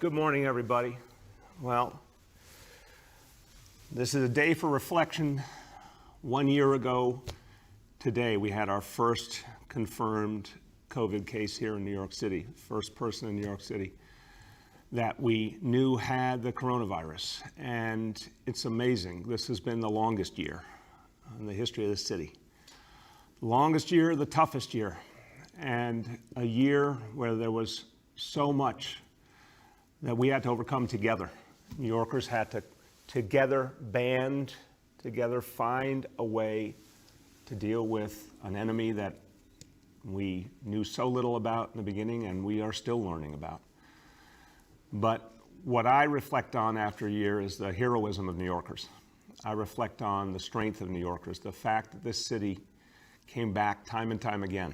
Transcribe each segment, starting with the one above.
Good morning, everybody. Well, this is a day for reflection. 1 year ago today, we had our first confirmed COVID case here in New York City, first person in New York City that we knew had the coronavirus. And it's amazing. This has been the longest year in the history of the city. The longest year, the toughest year, and a year where there was so much that we had to overcome together. New Yorkers had to together band together, find a way to deal with an enemy that we knew so little about in the beginning and we are still learning about. But what I reflect on after a year is the heroism of New Yorkers. I reflect on the strength of New Yorkers, the fact that this city came back time and time again,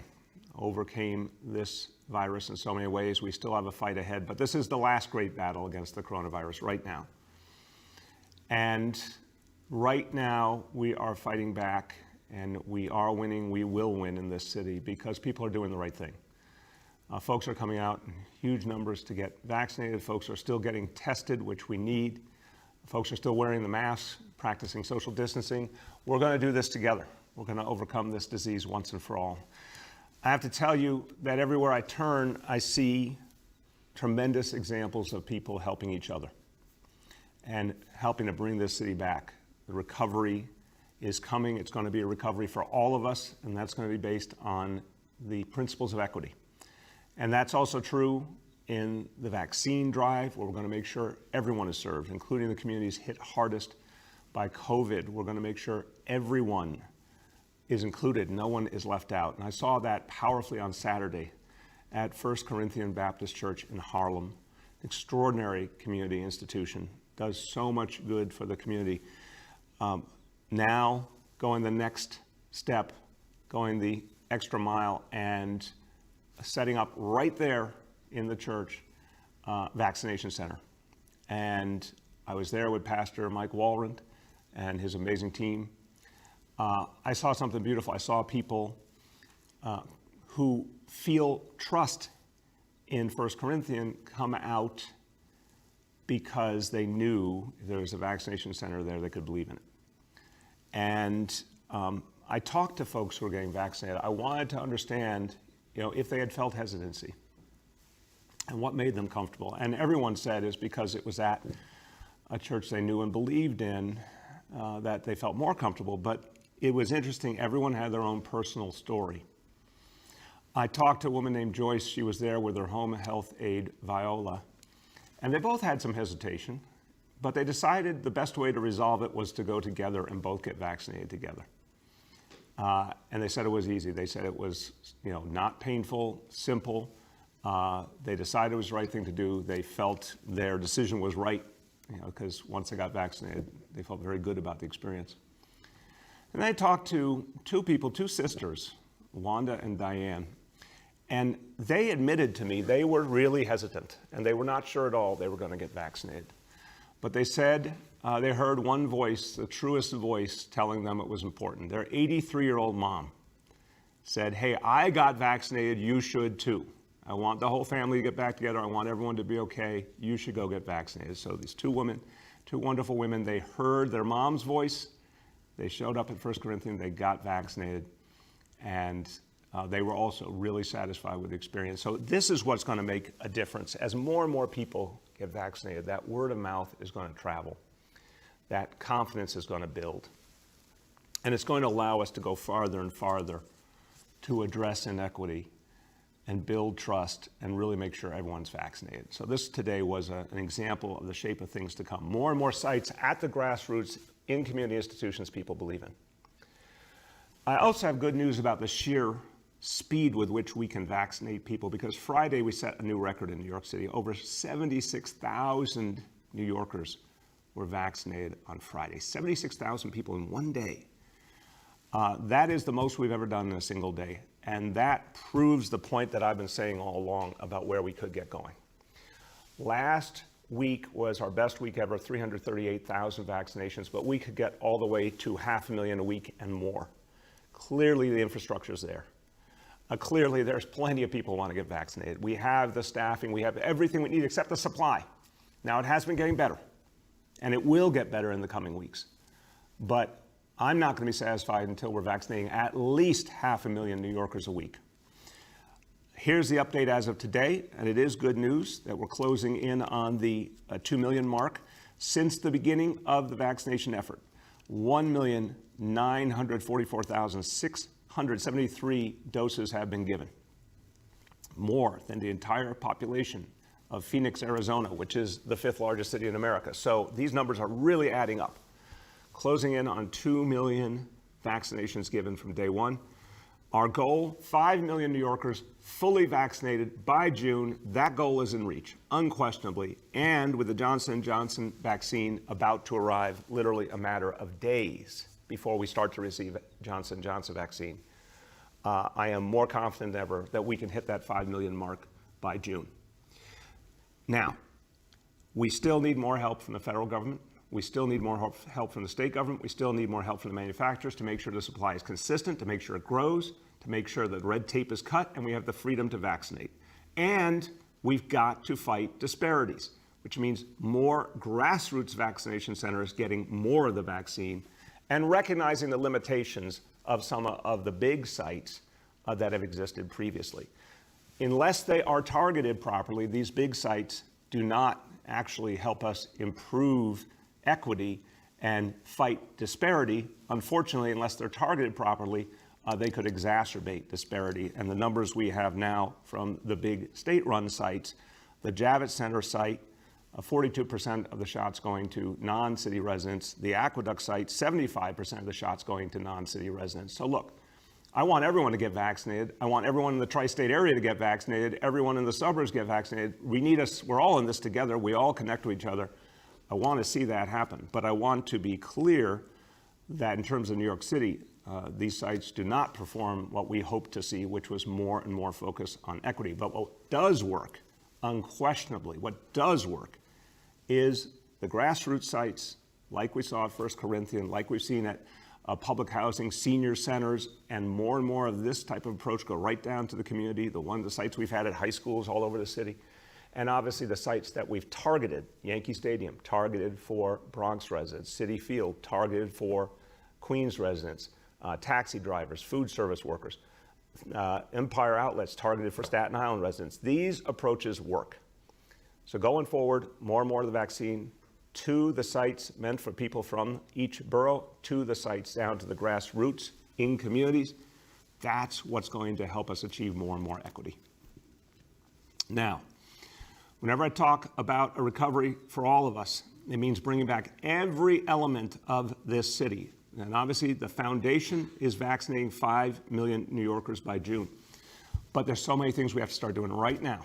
overcame this virus in so many ways. We still have a fight ahead, but this is the last great battle against the coronavirus right now. And right now we are fighting back, and we are winning. We will win in this city because people are doing the right thing. Folks are coming out in huge numbers to get vaccinated. Folks are still getting tested, which we need. Folks are still wearing the masks, practicing social distancing. We're going to do this together. We're going to overcome this disease once and for all. I have to tell you that everywhere I turn, I see tremendous examples of people helping each other and helping to bring this city back. The recovery is coming. It's going to be a recovery for all of us, and that's going to be based on the principles of equity. And that's also true in the vaccine drive, where we're going to make sure everyone is served, including the communities hit hardest by COVID. We're going to make sure everyone is included, no one is left out. And I saw that powerfully on Saturday at First Corinthian Baptist Church in Harlem. Extraordinary community institution, does so much good for the community. Now going the next step, going the extra mile and setting up right there in the church, vaccination center. And I was there with Pastor Mike Walrond and his amazing team. I saw something beautiful. I saw people who feel trust in First Corinthian come out because they knew there was a vaccination center there they could believe in it. And I talked to folks who were getting vaccinated. I wanted to understand, if they had felt hesitancy and what made them comfortable. And everyone said is because it was at a church they knew and believed in that they felt more comfortable. But it was interesting. Everyone had their own personal story. I talked to a woman named Joyce. She was there with her home health aide, Viola. And they both had some hesitation, but they decided the best way to resolve it was to go together and both get vaccinated together. And they said it was easy. They said it was, not painful, simple. They decided it was the right thing to do. They felt their decision was right, because once they got vaccinated, they felt very good about the experience. And I talked to two sisters, Wanda and Diane, and they admitted to me they were really hesitant and they were not sure at all they were going to get vaccinated. But they said they heard one voice, the truest voice, telling them it was important. Their 83-year-old mom said, "Hey, I got vaccinated, you should too. I want the whole family to get back together. I want everyone to be okay. You should go get vaccinated." So these two women, two wonderful women, they heard their mom's voice. They showed up at First Corinthian, they got vaccinated, and they were also really satisfied with the experience. So this is what's going to make a difference. As more and more people get vaccinated, that word of mouth is going to travel. That confidence is going to build. And it's going to allow us to go farther and farther to address inequity and build trust and really make sure everyone's vaccinated. So this today was an example of the shape of things to come. More and more sites at the grassroots in community institutions people believe in. I also have good news about the sheer speed with which we can vaccinate people, because Friday we set a new record in New York City. Over 76,000 New Yorkers were vaccinated on Friday. 76,000 people in one day. That is the most we've ever done in a single day. And that proves the point that I've been saying all along about where we could get going. Last week was our best week ever, 338,000 vaccinations, but we could get all the way to 500,000 a week and more. Clearly the infrastructure is there. Clearly there's plenty of people who want to get vaccinated. We have the staffing, we have everything we need except the supply. Now, it has been getting better, and it will get better in the coming weeks. But I'm not going to be satisfied until we're vaccinating at least 500,000 New Yorkers a week. Here's the update as of today, and it is good news that we're closing in on the 2 million mark. Since the beginning of the vaccination effort, 1,944,673 doses have been given, more than the entire population of Phoenix, Arizona, which is the 5th largest city in America. So these numbers are really adding up. Closing in on 2 million vaccinations given from day one. Our goal, 5 million New Yorkers fully vaccinated by June. That goal is in reach, unquestionably. And with the Johnson & Johnson vaccine about to arrive, literally a matter of days before we start to receive Johnson & Johnson vaccine, I am more confident than ever that we can hit that 5 million mark by June. Now, we still need more help from the federal government. We still need more help from the state government. We still need more help from the manufacturers to make sure the supply is consistent, to make sure it grows, to make sure that red tape is cut and we have the freedom to vaccinate. And we've got to fight disparities, which means more grassroots vaccination centers getting more of the vaccine and recognizing the limitations of some of the big sites that have existed previously. Unless they are targeted properly, these big sites do not actually help us improve equity and fight disparity. Unfortunately, unless they're targeted properly, they could exacerbate disparity. And the numbers we have now from the big state-run sites, the Javits Center site, 42% of the shots going to non-city residents. The Aqueduct site, 75% of the shots going to non-city residents. So look, I want everyone to get vaccinated. I want everyone in the tri-state area to get vaccinated. Everyone in the suburbs get vaccinated. We're all in this together. We all connect to each other. I want to see that happen, but I want to be clear that in terms of New York City, these sites do not perform what we hope to see, which was more and more focus on equity. But what does work, unquestionably, what does work is the grassroots sites, like we saw at First Corinthian, like we've seen at public housing, senior centers, and more of this type of approach go right down to the community, the sites we've had at high schools all over the city. And obviously the sites that we've targeted, Yankee Stadium, targeted for Bronx residents, Citi Field, targeted for Queens residents, taxi drivers, food service workers, Empire Outlets, targeted for Staten Island residents. These approaches work. So going forward, more and more of the vaccine to the sites meant for people from each borough, to the sites down to the grassroots in communities. That's what's going to help us achieve more and more equity. Now, whenever I talk about a recovery for all of us, it means bringing back every element of this city. And obviously, the foundation is vaccinating 5 million New Yorkers by June. But there's so many things we have to start doing right now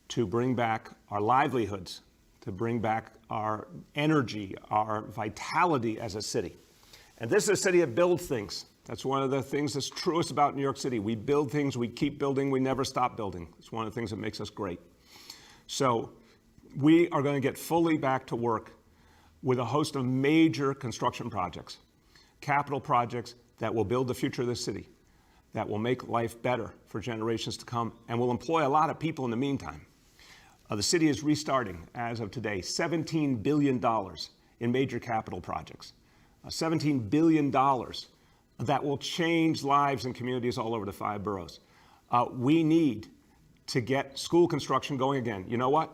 to bring back our livelihoods, to bring back our energy, our vitality as a city. And this is a city that builds things. That's one of the things that's truest about New York City. We build things, we keep building, we never stop building. It's one of the things that makes us great. So we are going to get fully back to work with a host of major construction projects, capital projects that will build the future of the city, that will make life better for generations to come, and will employ a lot of people in the meantime. The city is restarting, as of today, $17 billion in major capital projects. $17 billion that will change lives in communities all over the 5 boroughs. We need to get school construction going again. You know what?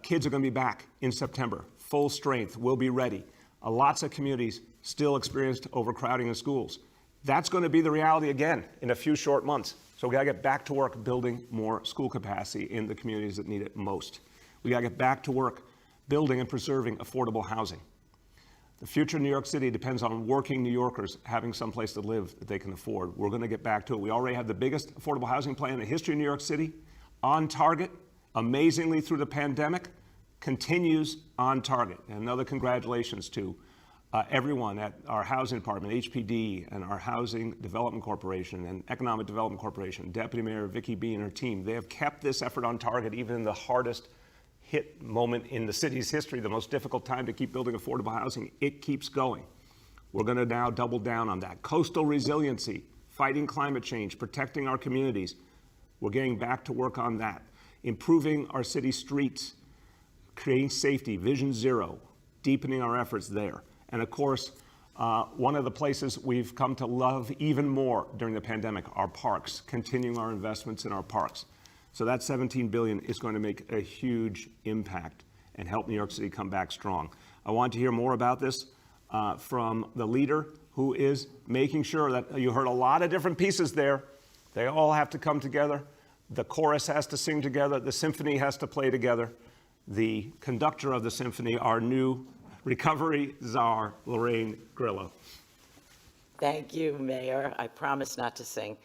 Kids are going to be back in September, full strength. We'll be ready. Lots of communities still experienced overcrowding in schools. That's going to be the reality again in a few short months. So we got to get back to work building more school capacity in the communities that need it most. We got to get back to work building and preserving affordable housing. The future of New York City depends on working New Yorkers having some place to live that they can afford. We're going to get back to it. We already have the biggest affordable housing plan in the history of New York City, on target, amazingly through the pandemic, continues on target. And another congratulations to everyone at our housing department, HPD, and our Housing Development Corporation and Economic Development Corporation, Deputy Mayor Vicky B and her team. They have kept this effort on target even in the hardest hit moment in the city's history, the most difficult time to keep building affordable housing. It keeps going. We're going to now double down on that. Coastal resiliency, fighting climate change, protecting our communities. We're getting back to work on that. Improving our city streets, creating safety, Vision Zero, deepening our efforts there. And of course, one of the places we've come to love even more during the pandemic, our parks, continuing our investments in our parks. So that $17 billion is going to make a huge impact and help New York City come back strong. I want to hear more about this from the leader who is making sure that you heard a lot of different pieces there. They all have to come together. The chorus has to sing together. The symphony has to play together. The conductor of the symphony, our new recovery czar, Lorraine Grillo. Thank you, Mayor. I promise not to sing.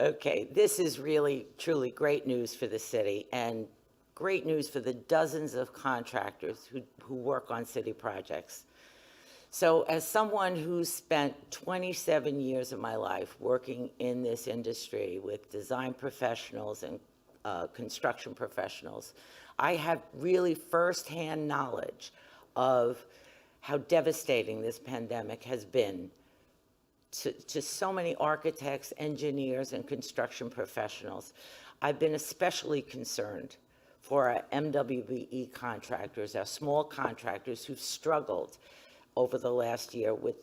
Okay, this is really, truly great news for the city and great news for the dozens of contractors who work on city projects. So as someone who's spent 27 years of my life working in this industry with design professionals and construction professionals, I have really firsthand knowledge of how devastating this pandemic has been to so many architects, engineers, and construction professionals. I've been especially concerned for our MWBE contractors, our small contractors who've struggled over the last year with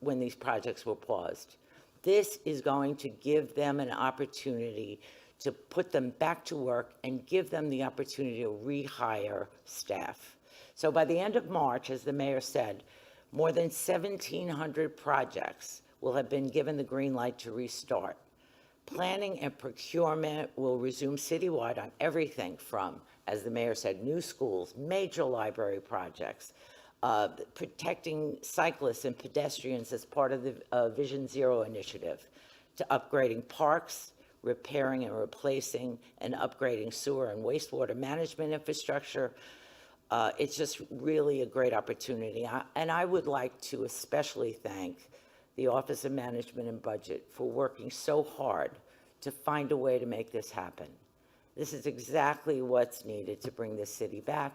when these projects were paused. This is going to give them an opportunity to put them back to work and give them the opportunity to rehire staff. So by the end of March, as the mayor said, more than 1,700 projects will have been given the green light to restart. Planning and procurement will resume citywide on everything from, as the mayor said, new schools, major library projects, protecting cyclists and pedestrians as part of the Vision Zero initiative, to upgrading parks, repairing and replacing and upgrading sewer and wastewater management infrastructure. It's just really a great opportunity. And I would like to especially thank the Office of Management and Budget for working so hard to find a way to make this happen. This is exactly what's needed to bring this city back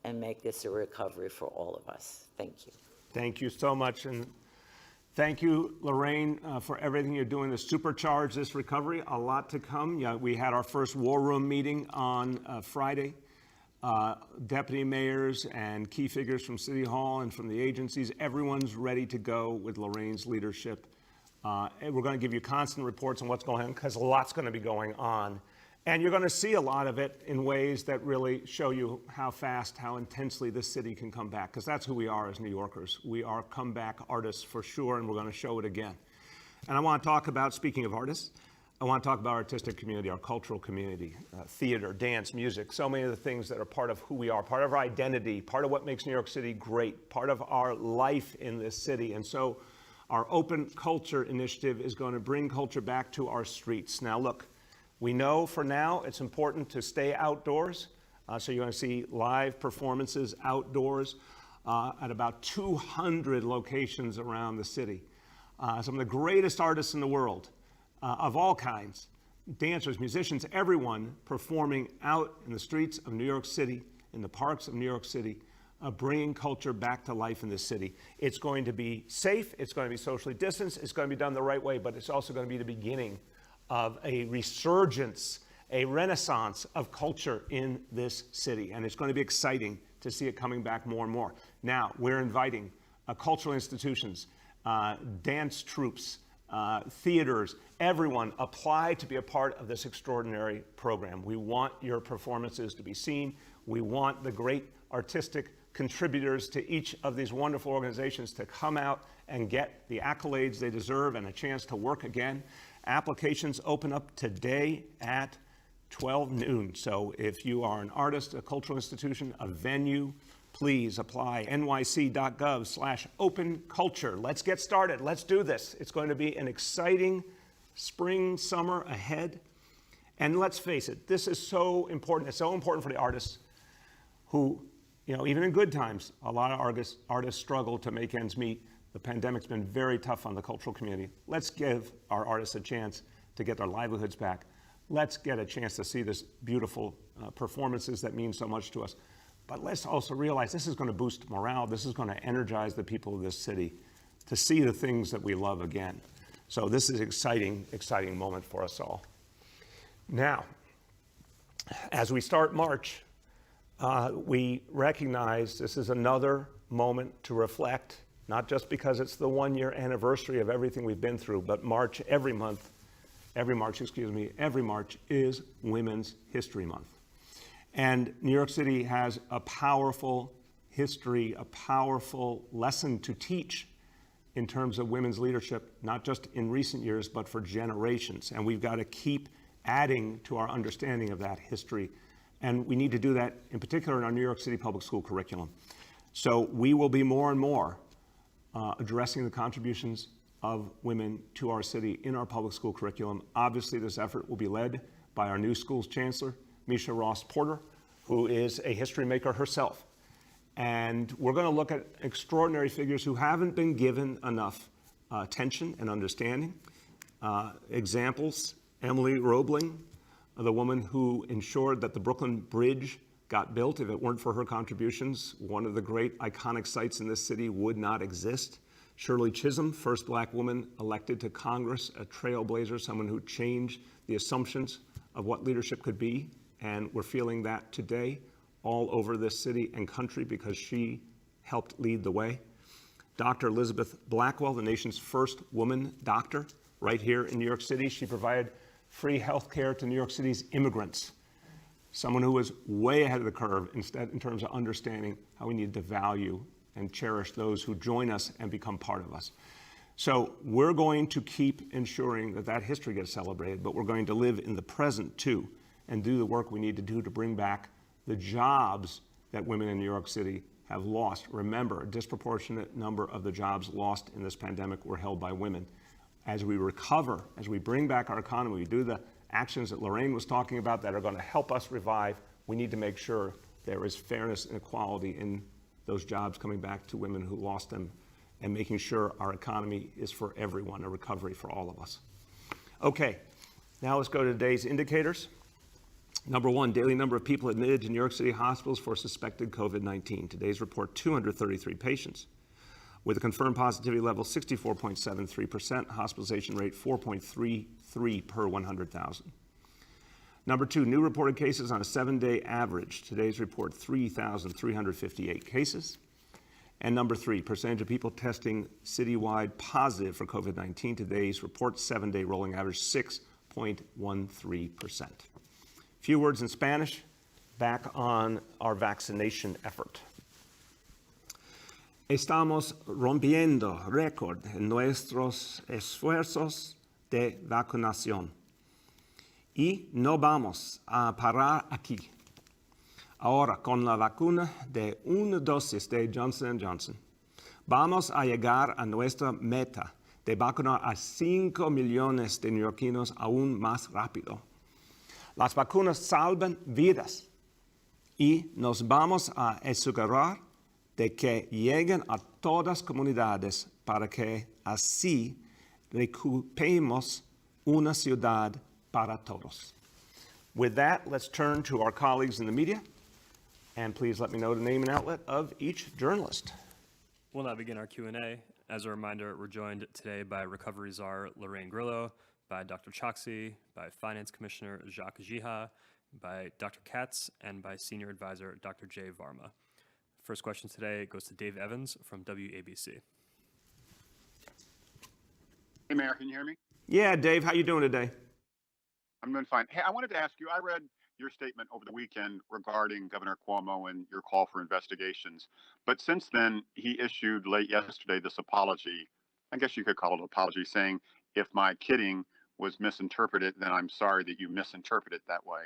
and make this a recovery for all of us. Thank you. Thank you so much. And thank you, Lorraine, for everything you're doing to supercharge this recovery. A lot to come. Yeah, we had our first war room meeting on Friday. Deputy mayors and key figures from City Hall and from the agencies, everyone's ready to go with Lorraine's leadership. And we're going to give you constant reports on what's going on because a lot's going to be going on. And you're going to see a lot of it in ways that really show you how fast, how intensely this city can come back, because that's who we are as New Yorkers. We are comeback artists for sure, and we're going to show it again. And I want to talk about, speaking of artists, I want to talk about our artistic community, our cultural community, theater, dance, music, so many of the things that are part of who we are, part of our identity, part of what makes New York City great, part of our life in this city. And so our Open Culture initiative is going to bring culture back to our streets. Now look, we know for now it's important to stay outdoors. So you're going to see live performances outdoors at about 200 locations around the city. Some of the greatest artists in the world of all kinds, dancers, musicians, everyone performing out in the streets of New York City, in the parks of New York City, bringing culture back to life in this city. It's going to be safe, it's going to be socially distanced, it's going to be done the right way, but it's also going to be the beginning of a resurgence, a renaissance of culture in this city. And it's going to be exciting to see it coming back more and more. Now, we're inviting cultural institutions, dance troupes, theaters, everyone apply to be a part of this extraordinary program. We want your performances to be seen. We want the great artistic contributors to each of these wonderful organizations to come out and get the accolades they deserve and a chance to work again. Applications open up today at 12 noon. So if you are an artist, a cultural institution, a venue, please apply. nyc.gov/openculture. Let's get started. Let's do this. It's going to be an exciting spring, summer ahead. And let's face it, this is so important. It's so important for the artists who, you know, even in good times, a lot of artists struggle to make ends meet. The pandemic's been very tough on the cultural community. Let's give our artists a chance to get their livelihoods back. Let's get a chance to see this beautiful performances that mean so much to us. But let's also realize this is going to boost morale. This is going to energize the people of this city to see the things that we love again. So this is an exciting, exciting moment for us all. Now, as we start March, We recognize this is another moment to reflect, not just because it's the 1-year anniversary of everything we've been through, but every March is Women's History Month. And New York City has a powerful history, a powerful lesson to teach in terms of women's leadership, not just in recent years, but for generations. And we've got to keep adding to our understanding of that history. And we need to do that in particular in our New York City public school curriculum. So we will be more and more addressing the contributions of women to our city in our public school curriculum. Obviously, this effort will be led by our new schools chancellor, Misha Ross Porter, who is a history maker herself. And we're going to look at extraordinary figures who haven't been given enough attention and understanding. Examples, Emily Roebling, the woman who ensured that the Brooklyn Bridge got built. If it weren't for her contributions, one of the great iconic sites in this city would not exist. Shirley Chisholm, first Black woman elected to Congress, a trailblazer, someone who changed the assumptions of what leadership could be. And we're feeling that today all over this city and country because she helped lead the way. Dr. Elizabeth Blackwell, the nation's first woman doctor, right here in New York City. She provided free health care to New York City's immigrants. Someone who was way ahead of the curve in terms of understanding how we need to value and cherish those who join us and become part of us. So we're going to keep ensuring that that history gets celebrated, but we're going to live in the present too and do the work we need to do to bring back the jobs that women in New York City have lost. Remember, a disproportionate number of the jobs lost in this pandemic were held by women. As we recover, as we bring back our economy, we do the actions that Lorraine was talking about that are going to help us revive, we need to make sure there is fairness and equality in those jobs coming back to women who lost them and making sure our economy is for everyone, a recovery for all of us. Okay, now let's go to today's indicators. Number one, daily number of people admitted to New York City hospitals for suspected COVID-19. Today's report, 233 patients. With a confirmed positivity level, 64.73%, hospitalization rate 4.33 per 100,000. Number two, new reported cases on a 7-day average. Today's report, 3,358 cases. And number three, percentage of people testing citywide positive for COVID-19. Today's report, 7-day rolling average, 6.13%. Few words in Spanish, back on our vaccination effort. Estamos rompiendo récord en nuestros esfuerzos de vacunación y no vamos a parar aquí. Ahora, con la vacuna de una dosis de Johnson & Johnson, vamos a llegar a nuestra meta de vacunar a 5 millones de neoyorquinos aún más rápido. Las vacunas salvan vidas y nos vamos a asegurar de que lleguen a todas comunidades para que así recuperemos una ciudad para todos. With that, let's turn to our colleagues in the media, and please let me know the name and outlet of each journalist. We'll now begin our Q&A. As a reminder, we're joined today by Recovery Czar Lorraine Grillo, by Dr. Choksi, by Finance Commissioner Jacques Jiha, by Dr. Katz, and by Senior Advisor Dr. Jay Varma. First question today goes to Dave Evans from WABC. Hey, Mayor, can you hear me? Yeah, Dave, how you doing today? I'm doing fine. Hey, I wanted to ask you, I read your statement over the weekend regarding Governor Cuomo and your call for investigations. But since then, he issued late yesterday this apology. I guess you could call it an apology, saying, if my kidding was misinterpreted, then I'm sorry that you misinterpreted it that way.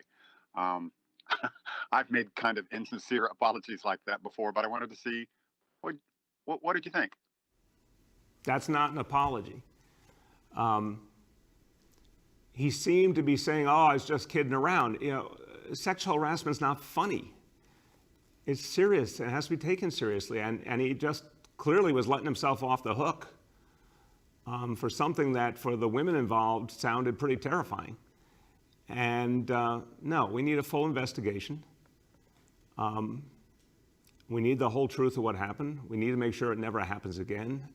I've made kind of insincere apologies like that before, but I wanted to see, what did you think? That's not an apology. He seemed to be saying, oh, I was just kidding around. You know, sexual harassment is not funny. It's serious. It has to be taken seriously. And he just clearly was letting himself off the hook for something that, for the women involved, sounded pretty terrifying. And no, we need a full investigation. We need the whole truth of what happened. We need to make sure it never happens again.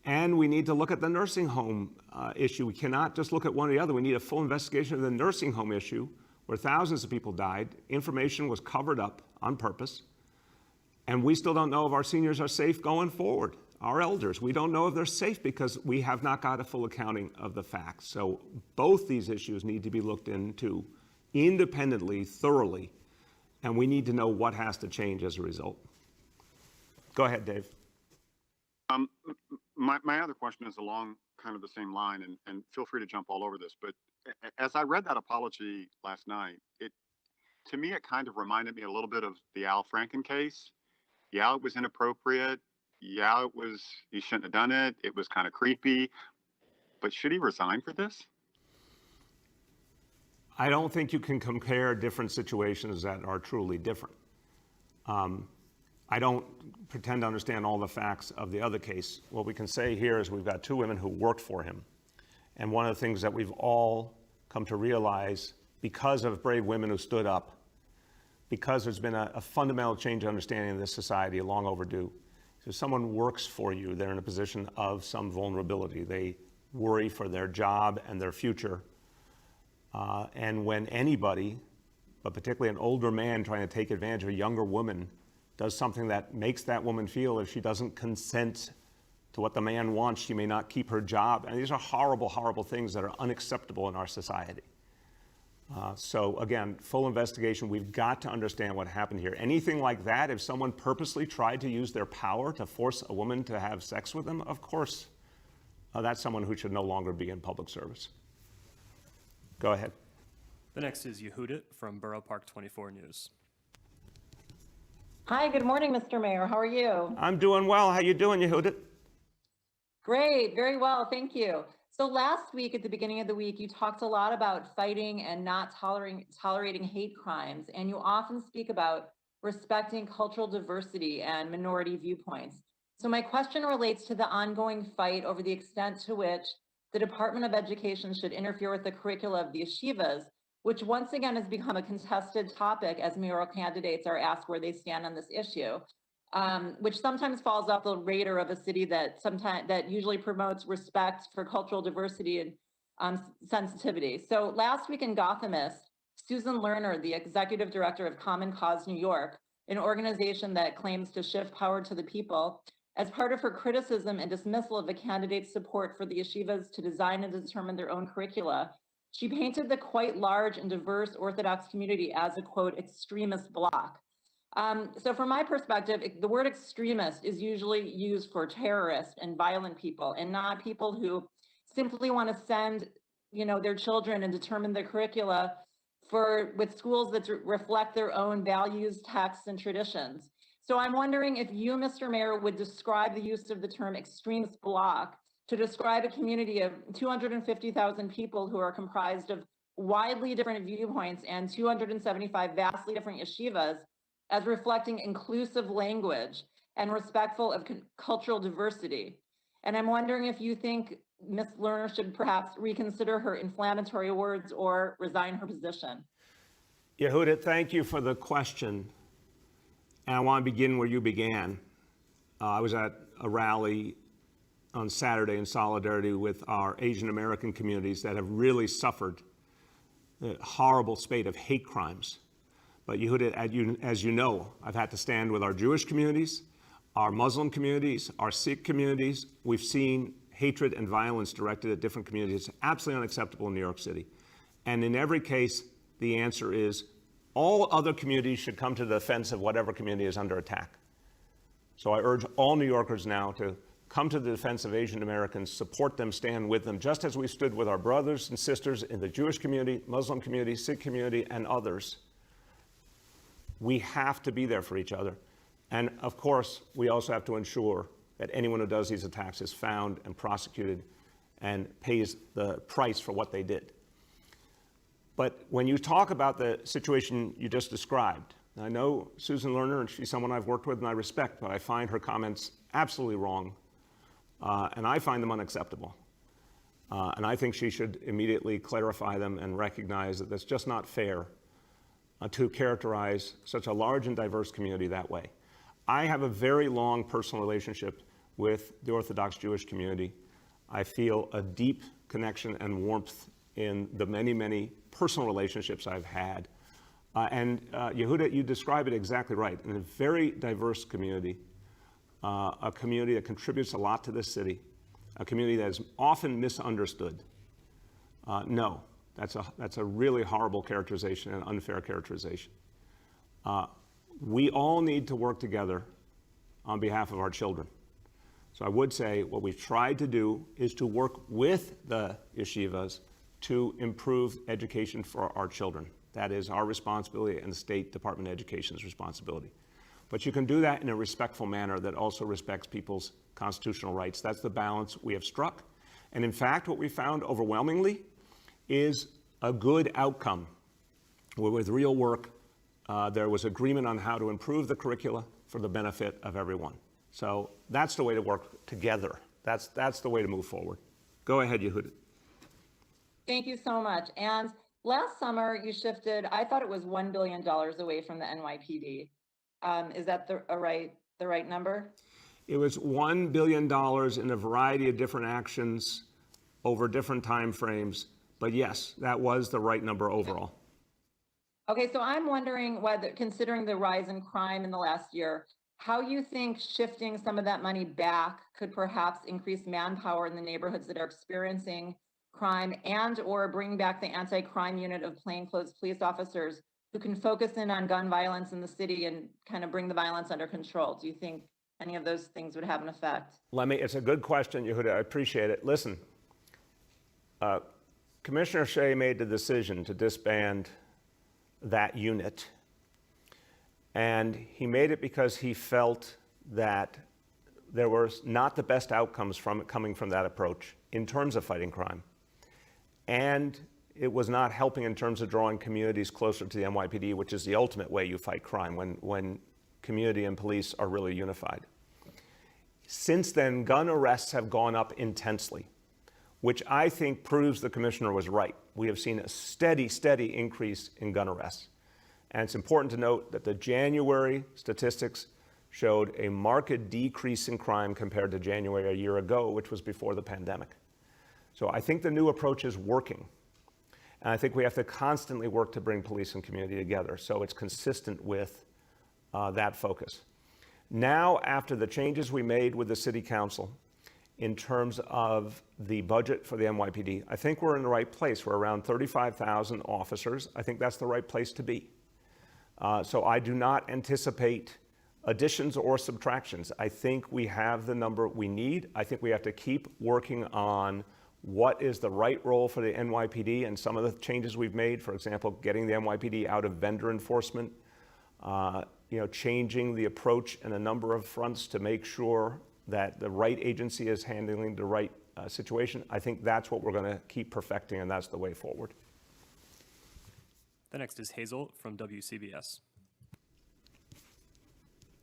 And we need to look at the nursing home issue. We cannot just look at one or the other. We need a full investigation of the nursing home issue, where thousands of people died. Information was covered up on purpose. And we still don't know if our seniors are safe going forward. Our elders, we don't know if they're safe because we have not got a full accounting of the facts. So both these issues need to be looked into independently, thoroughly, and we need to know what has to change as a result. Go ahead, Dave. My other question is along kind of the same line, and feel free to jump all over this, but as I read that apology last night, to me, it kind of reminded me a little bit of the Al Franken case. Yeah, it was inappropriate. Yeah, he shouldn't have done it. It was kind of creepy, but should he resign for this? I don't think you can compare different situations that are truly different. I don't pretend to understand all the facts of the other case. What we can say here is we've got two women who worked for him. And one of the things that we've all come to realize because of brave women who stood up, because there's been a fundamental change in understanding of this society, long overdue. So if someone works for you, they're in a position of some vulnerability. They worry for their job and their future. And when anybody, but particularly an older man trying to take advantage of a younger woman, does something that makes that woman feel if she doesn't consent to what the man wants, she may not keep her job. And these are horrible, horrible things that are unacceptable in our society. So again, full investigation. We've got to understand what happened here. Anything like that, if someone purposely tried to use their power to force a woman to have sex with them, of course, that's someone who should no longer be in public service. Go ahead. The next is Yehudit from Borough Park 24 News. Hi, good morning, Mr. Mayor. How are you? I'm doing well. How you doing, Yehudit? Great, very well, thank you. So last week, at the beginning of the week, you talked a lot about fighting and not tolerating hate crimes, and you often speak about respecting cultural diversity and minority viewpoints. So my question relates to the ongoing fight over the extent to which the Department of Education should interfere with the curricula of the yeshivas, which once again has become a contested topic as mayoral candidates are asked where they stand on this issue, which sometimes falls off the radar of a city that usually promotes respect for cultural diversity and sensitivity. So last week in Gothamist, Susan Lerner, the executive director of Common Cause New York, an organization that claims to shift power to the people, as part of her criticism and dismissal of the candidates' support for the yeshivas to design and determine their own curricula, she painted the quite large and diverse Orthodox community as a, quote, extremist bloc. So from my perspective, the word extremist is usually used for terrorists and violent people, and not people who simply want to send, their children and determine their curricula with schools that reflect their own values, texts, and traditions. So I'm wondering if you, Mr. Mayor, would describe the use of the term extremist bloc to describe a community of 250,000 people who are comprised of widely different viewpoints and 275 vastly different yeshivas as reflecting inclusive language and respectful of cultural diversity. And I'm wondering if you think Ms. Lerner should perhaps reconsider her inflammatory words or resign her position. Yehudit, thank you for the question. And I want to begin where you began. I was at a rally on Saturday in solidarity with our Asian American communities that have really suffered a horrible spate of hate crimes. But Yehudit, as you know, I've had to stand with our Jewish communities, our Muslim communities, our Sikh communities. We've seen hatred and violence directed at different communities. It's absolutely unacceptable in New York City. And in every case, the answer is all other communities should come to the defense of whatever community is under attack. So I urge all New Yorkers now to come to the defense of Asian Americans, support them, stand with them, just as we stood with our brothers and sisters in the Jewish community, Muslim community, Sikh community, and others. We have to be there for each other. And of course, we also have to ensure that anyone who does these attacks is found and prosecuted and pays the price for what they did. But when you talk about the situation you just described, I know Susan Lerner, and she's someone I've worked with and I respect, but I find her comments absolutely wrong. And I find them unacceptable. And I think she should immediately clarify them and recognize that that's just not fair to characterize such a large and diverse community that way. I have a very long personal relationship with the Orthodox Jewish community. I feel a deep connection and warmth in the many, many personal relationships I've had. Yehuda, you describe it exactly right. In a very diverse community, a community that contributes a lot to this city, a community that is often misunderstood. No, that's a really horrible characterization and unfair characterization. We all need to work together on behalf of our children. So I would say what we've tried to do is to work with the yeshivas to improve education for our children. That is our responsibility and the State Department of Education's responsibility. But you can do that in a respectful manner that also respects people's constitutional rights. That's the balance we have struck. And in fact, what we found overwhelmingly is a good outcome where with real work, there was agreement on how to improve the curricula for the benefit of everyone. So that's the way to work together. That's the way to move forward. Go ahead, Yehuda. Thank you so much. And last summer, you shifted, I thought it was $1 billion away from the NYPD. Is that the right number? It was $1 billion in a variety of different actions over different time frames. But yes, that was the right number overall. Okay, so I'm wondering whether, considering the rise in crime in the last year, how you think shifting some of that money back could perhaps increase manpower in the neighborhoods that are experiencing crime and or bring back the anti-crime unit of plainclothes police officers who can focus in on gun violence in the city and kind of bring the violence under control. Do you think any of those things would have an effect? It's a good question, Yehuda. I appreciate it. Listen, Commissioner Shea made the decision to disband that unit. And he made it because he felt that there was not the best outcomes from it coming from that approach in terms of fighting crime. And it was not helping in terms of drawing communities closer to the NYPD, which is the ultimate way you fight crime, when community and police are really unified. Since then, gun arrests have gone up intensely, which I think proves the commissioner was right. We have seen a steady increase in gun arrests. And it's important to note that the January statistics showed a marked decrease in crime compared to January a year ago, which was before the pandemic. So I think the new approach is working. And I think we have to constantly work to bring police and community together so it's consistent with that focus. Now, after the changes we made with the city council in terms of the budget for the NYPD, I think we're in the right place. We're around 35,000 officers. I think that's the right place to be. So I do not anticipate additions or subtractions. I think we have the number we need. I think we have to keep working on what is the right role for the NYPD and some of the changes we've made, for example, getting the NYPD out of vendor enforcement, changing the approach in a number of fronts to make sure that the right agency is handling the right situation. I think that's what we're going to keep perfecting, and that's the way forward. The next is Hazel from WCBS.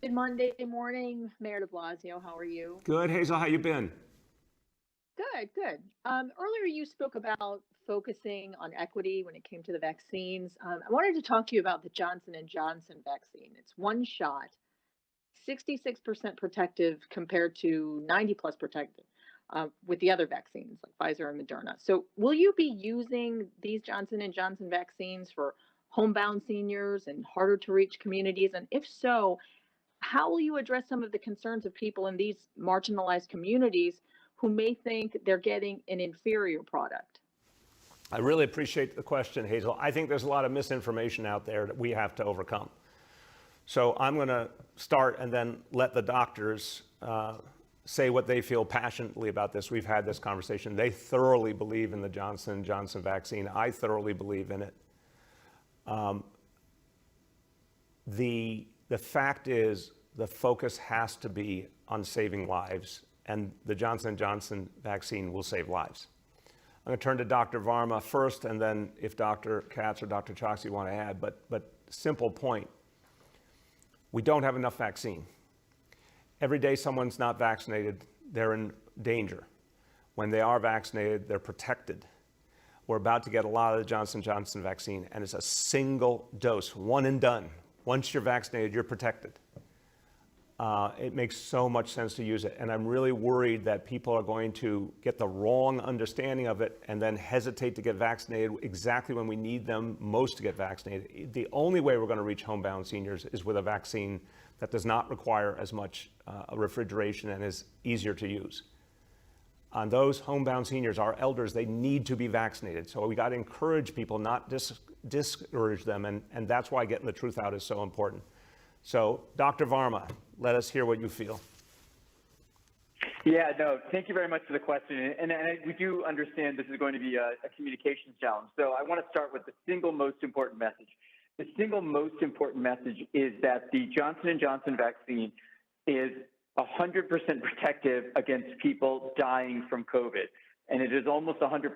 Good Monday morning, Mayor de Blasio. How are you? Good, Hazel. How you been? Good. Earlier you spoke about focusing on equity when it came to the vaccines. I wanted to talk to you about the Johnson & Johnson vaccine. It's one shot, 66% protective compared to 90+ protective with the other vaccines like Pfizer and Moderna. So will you be using these Johnson & Johnson vaccines for homebound seniors and harder to reach communities? And if so, how will you address some of the concerns of people in these marginalized communities who may think they're getting an inferior product? I really appreciate the question, Hazel. I think there's a lot of misinformation out there that we have to overcome. So I'm going to start and then let the doctors say what they feel passionately about this. We've had this conversation. They thoroughly believe in the Johnson & Johnson vaccine. I thoroughly believe in it. The fact is the focus has to be on saving lives, and the Johnson & Johnson vaccine will save lives. I'm going to turn to Dr. Varma first, and then if Dr. Katz or Dr. Choksi want to add, but simple point. We don't have enough vaccine. Every day someone's not vaccinated, they're in danger. When they are vaccinated, they're protected. We're about to get a lot of the Johnson & Johnson vaccine, and it's a single dose, one and done. Once you're vaccinated, you're protected. it makes so much sense to use it. And I'm really worried that people are going to get the wrong understanding of it and then hesitate to get vaccinated exactly when we need them most to get vaccinated. The only way we're going to reach homebound seniors is with a vaccine that does not require as much refrigeration and is easier to use. On those homebound seniors, our elders, they need to be vaccinated. So we got to encourage people, not discourage them. And that's why getting the truth out is so important. So, Dr. Varma, let us hear what you feel. Yeah, no, thank you very much for the question. And we do understand this is going to be a communications challenge. So I want to start with the single most important message. The single most important message is that the Johnson & Johnson vaccine is 100% protective against people dying from COVID. And it is almost 100%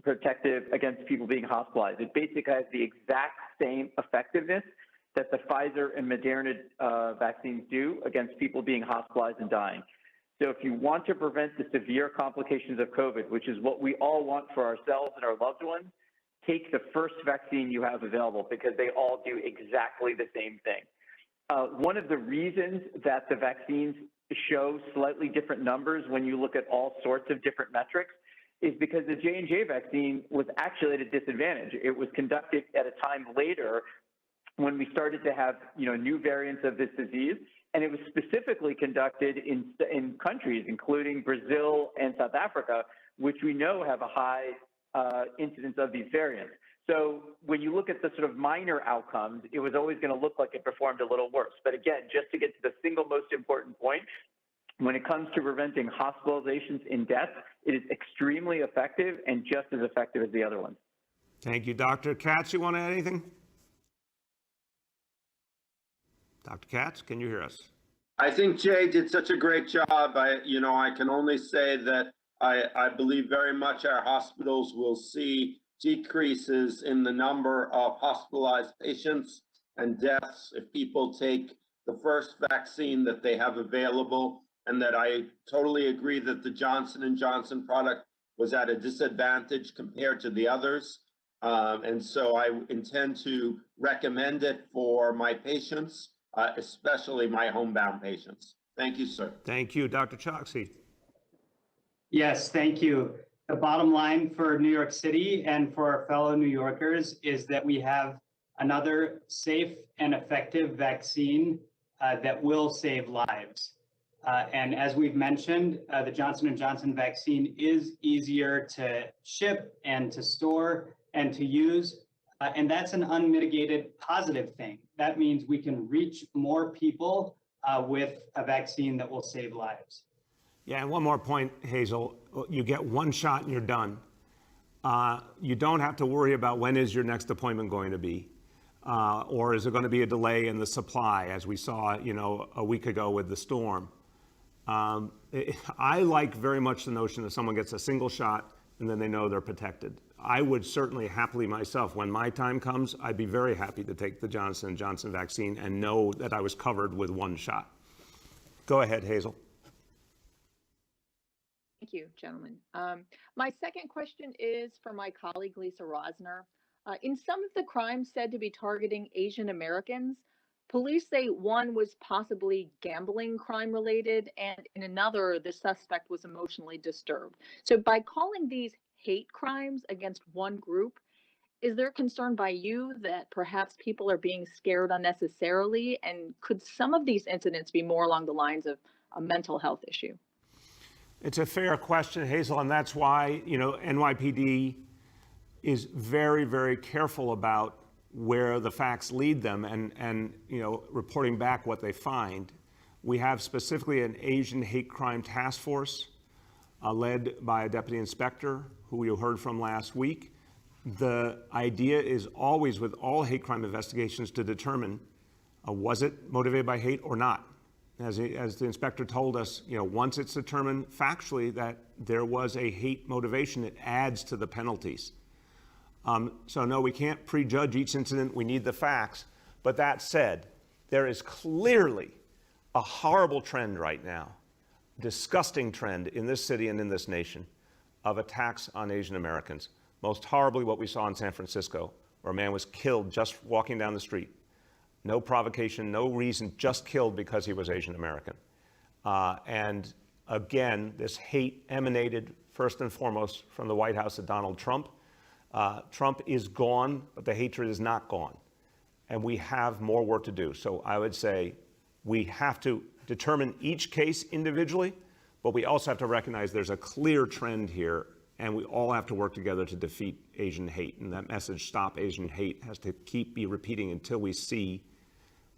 protective against people being hospitalized. It basically has the exact same effectiveness that the Pfizer and Moderna vaccines do against people being hospitalized and dying. So if you want to prevent the severe complications of COVID, which is what we all want for ourselves and our loved ones, take the first vaccine you have available because they all do exactly the same thing. One of the reasons that the vaccines show slightly different numbers when you look at all sorts of different metrics is because the J&J vaccine was actually at a disadvantage. It was conducted at a time later when we started to have, new variants of this disease, and it was specifically conducted in countries, including Brazil and South Africa, which we know have a high incidence of these variants. So when you look at the sort of minor outcomes, it was always going to look like it performed a little worse. But again, just to get to the single most important point, when it comes to preventing hospitalizations and deaths, it is extremely effective and just as effective as the other ones. Thank you. Dr. Katz, you want to add anything? Dr. Katz, can you hear us? I think Jay did such a great job. I can only say that I believe very much our hospitals will see decreases in the number of hospitalized patients and deaths if people take the first vaccine that they have available, and that I totally agree that the Johnson & Johnson product was at a disadvantage compared to the others. And so I intend to recommend it for my patients, especially my homebound patients. Thank you, sir. Thank you. Dr. Choksi. Yes, thank you. The bottom line for New York City and for our fellow New Yorkers is that we have another safe and effective vaccine that will save lives. And as we've mentioned, the Johnson & Johnson vaccine is easier to ship and to store and to use. And that's an unmitigated positive thing. That means we can reach more people with a vaccine that will save lives. Yeah, and one more point, Hazel. You get one shot and you're done. You don't have to worry about when is your next appointment going to be, or is there going to be a delay in the supply, as we saw, a week ago with the storm. I like very much the notion that someone gets a single shot and then they know they're protected. I would certainly happily myself, when my time comes, I'd be very happy to take the Johnson & Johnson vaccine and know that I was covered with one shot. Go ahead, Hazel. Thank you, gentlemen. My second question is for my colleague, Lisa Rosner. In some of the crimes said to be targeting Asian Americans, police say one was possibly gambling crime related, and in another, the suspect was emotionally disturbed. So by calling these hate crimes against one group, is there concern by you that perhaps people are being scared unnecessarily? And could some of these incidents be more along the lines of a mental health issue? It's a fair question, Hazel, and that's why, NYPD is very, very careful about where the facts lead them and reporting back what they find. We have specifically an Asian hate crime task force led by a deputy inspector who you heard from last week. The idea is always with all hate crime investigations to determine was it motivated by hate or not. As the inspector told us, once it's determined factually that there was a hate motivation, it adds to the penalties. So no, we can't prejudge each incident. We need the facts. But that said, there is clearly a horrible trend right now, disgusting trend in this city and in this nation of attacks on Asian Americans. Most horribly what we saw in San Francisco, where a man was killed just walking down the street. no provocation, no reason, just killed because he was Asian American. And again, this hate emanated first and foremost from the White House of Donald Trump. Trump is gone, but the hatred is not gone. And we have more work to do. So I would say we have to determine each case individually, but we also have to recognize there's a clear trend here, and we all have to work together to defeat Asian hate. And that message, stop Asian hate, has to be repeating until we see,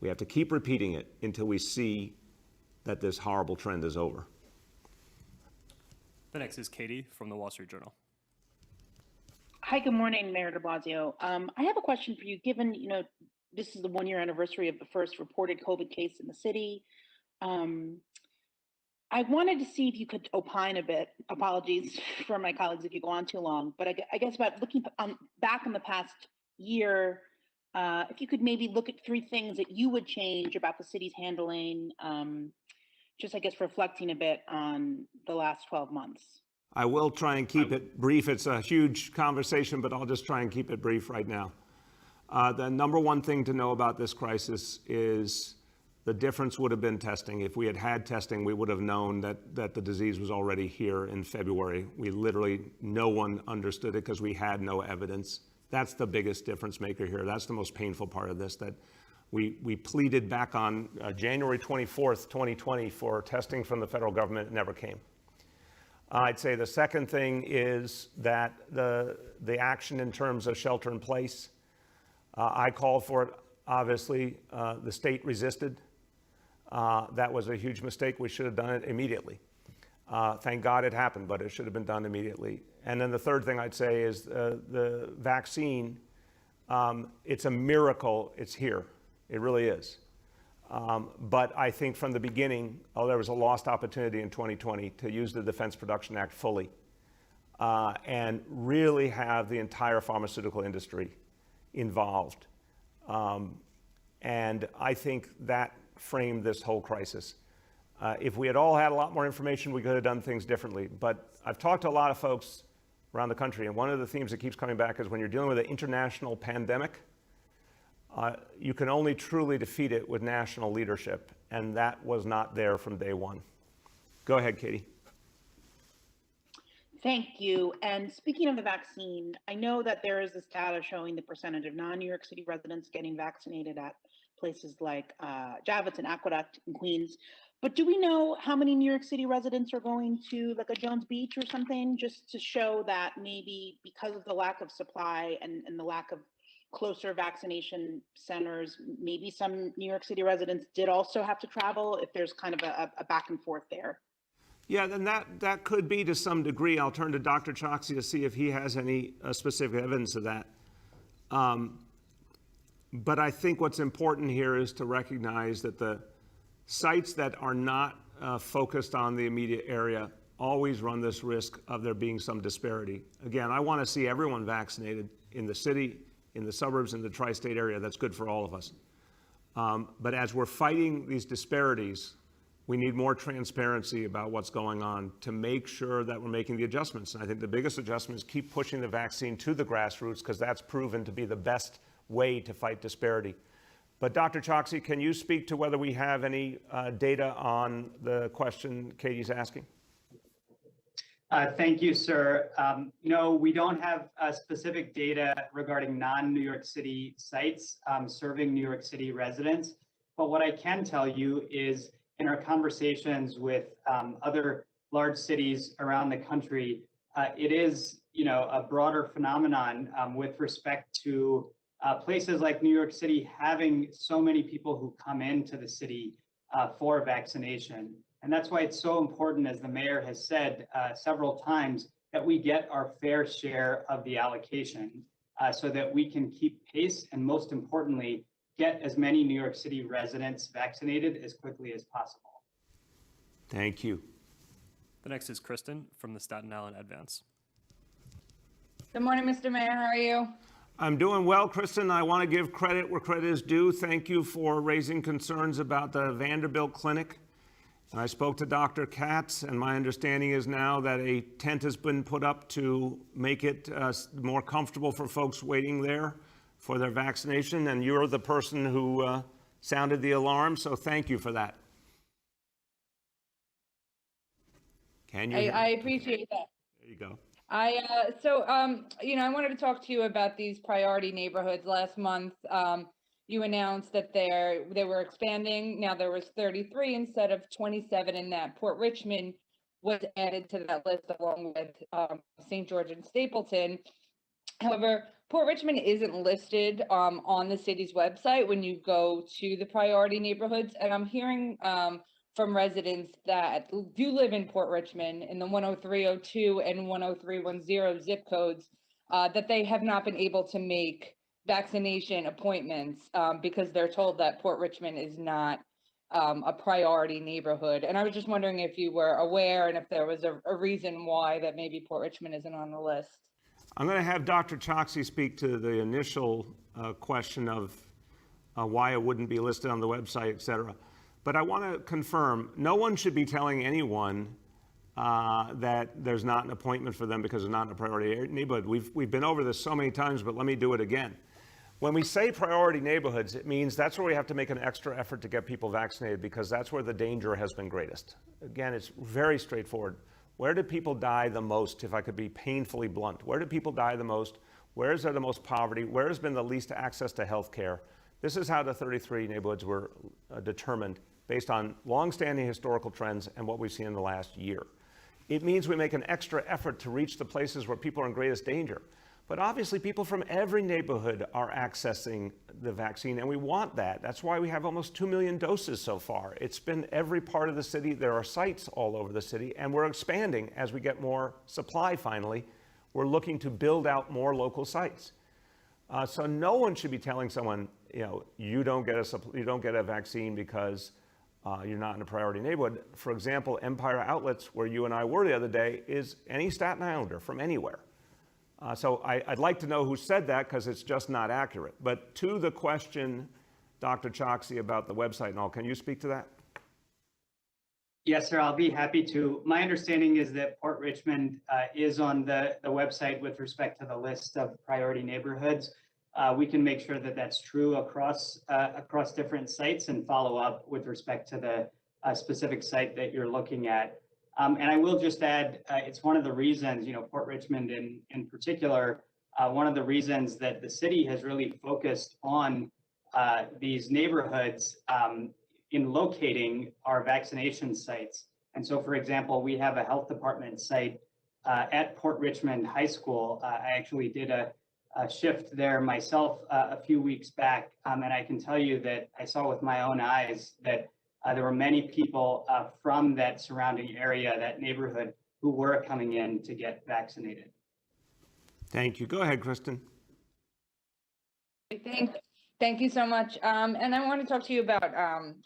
we have to keep repeating it until we see that this horrible trend is over. The next is Katie from the Wall Street Journal. Hi, good morning, Mayor de Blasio. I have a question for you, given, this is the 1-year anniversary of the first reported COVID case in the city. I wanted to see if you could opine a bit. Apologies for my colleagues if you go on too long, but I guess about looking back in the past year, if you could maybe look at 3 things that you would change about the city's handling, just I guess reflecting a bit on the last 12 months. I will try and keep it brief. It's a huge conversation, but I'll just try and keep it brief right now. The number one thing to know about this crisis is the difference would have been testing. If we had had testing, we would have known that the disease was already here in February. We literally, no one understood it because we had no evidence. That's the biggest difference maker here. That's the most painful part of this, that we pleaded back on January 24th, 2020 for testing from the federal government. It never came. I'd say the second thing is that the action in terms of shelter in place, I called for it. Obviously, the state resisted. That was a huge mistake. We should have done it immediately. Thank God it happened, but it should have been done immediately. And then the third thing I'd say is the vaccine, it's a miracle it's here. It really is. But I think from the beginning, there was a lost opportunity in 2020 to use the Defense Production Act fully and really have the entire pharmaceutical industry involved. And I think that framed this whole crisis. If we had all had a lot more information, we could have done things differently. But I've talked to a lot of folks around the country, and one of the themes that keeps coming back is when you're dealing with an international pandemic, you can only truly defeat it with national leadership, and that was not there from day one. Go ahead, Katie. Thank you. And speaking of the vaccine, I know that there is this data showing the percentage of non-New York City residents getting vaccinated at places like Javits and Aqueduct in Queens. But do we know how many New York City residents are going to like a Jones Beach or something, just to show that maybe because of the lack of supply and the lack of closer vaccination centers, maybe some New York City residents did also have to travel if there's kind of a back and forth there? Yeah, then that could be to some degree. I'll turn to Dr. Choksi to see if he has any specific evidence of that. But I think what's important here is to recognize that the sites that are not focused on the immediate area always run this risk of there being some disparity. Again, I want to see everyone vaccinated in the city, in the suburbs, in the tri-state area. That's good for all of us. But as we're fighting these disparities, we need more transparency about what's going on to make sure that we're making the adjustments. And I think the biggest adjustment is keep pushing the vaccine to the grassroots, because that's proven to be the best way to fight disparity. But Dr. Choksi, can you speak to whether we have any data on the question Katie's asking? Thank you, sir. No, we don't have specific data regarding non-New York City sites serving New York City residents. But what I can tell you is in our conversations with other large cities around the country, it is, a broader phenomenon with respect to places like New York City having so many people who come into the city for vaccination. And that's why it's so important, as the mayor has said several times, that we get our fair share of the allocation so that we can keep pace and, most importantly, get as many New York City residents vaccinated as quickly as possible. Thank you. The next is Kristen from the Staten Island Advance. Good morning, Mr. Mayor. How are you? I'm doing well, Kristen. I want to give credit where credit is due. Thank you for raising concerns about the Vanderbilt Clinic. I spoke to Dr. Katz, and my understanding is now that a tent has been put up to make it more comfortable for folks waiting there for their vaccination, and you're the person who sounded the alarm, so thank you for that. Can you? I appreciate that. There you go. I wanted to talk to you about these priority neighborhoods. Last month, you announced that they were expanding. Now there was 33 instead of 27, and that Port Richmond was added to that list along with St. George and Stapleton. However, Port Richmond isn't listed on the city's website when you go to the priority neighborhoods, and I'm hearing from residents that do live in Port Richmond in the 10302 and 10310 zip codes that they have not been able to make vaccination appointments because they're told that Port Richmond is not a priority neighborhood. And I was just wondering if you were aware and if there was a reason why that maybe Port Richmond isn't on the list. I'm going to have Dr. Choksi speak to the initial question of why it wouldn't be listed on the website, et cetera. But I want to confirm, no one should be telling anyone that there's not an appointment for them because it's not in a priority neighborhood. We've been over this so many times, but let me do it again. When we say priority neighborhoods, it means that's where we have to make an extra effort to get people vaccinated because that's where the danger has been greatest. Again, it's very straightforward. Where do people die the most, if I could be painfully blunt? Where do people die the most? Where is there the most poverty? Where has been the least access to health care? This is how the 33 neighborhoods were determined based on longstanding historical trends and what we've seen in the last year. It means we make an extra effort to reach the places where people are in greatest danger. But obviously people from every neighborhood are accessing the vaccine, and we want that. That's why we have almost 2 million doses so far. It's been every part of the city. There are sites all over the city, and we're expanding as we get more supply finally. We're looking to build out more local sites. So no one should be telling someone, you don't get a vaccine because you're not in a priority neighborhood. For example, Empire Outlets, where you and I were the other day, is any Staten Islander from anywhere. So I'd like to know who said that because it's just not accurate. But to the question, Dr. Choksi, about the website and all, can you speak to that? Yes, sir, I'll be happy to. My understanding is that Port Richmond is on the website with respect to the list of priority neighborhoods. We can make sure that that's true across different sites and follow up with respect to the specific site that you're looking at. And I will just add, it's one of the reasons, Port Richmond in particular, one of the reasons that the city has really focused on these neighborhoods in locating our vaccination sites. And so, for example, we have a health department site at Port Richmond High School. I actually did a shift there myself a few weeks back, and I can tell you that I saw with my own eyes that there were many people from that surrounding area, that neighborhood, who were coming in to get vaccinated. Thank you. Go ahead, Kristen. Thank you so much. And I want to talk to you about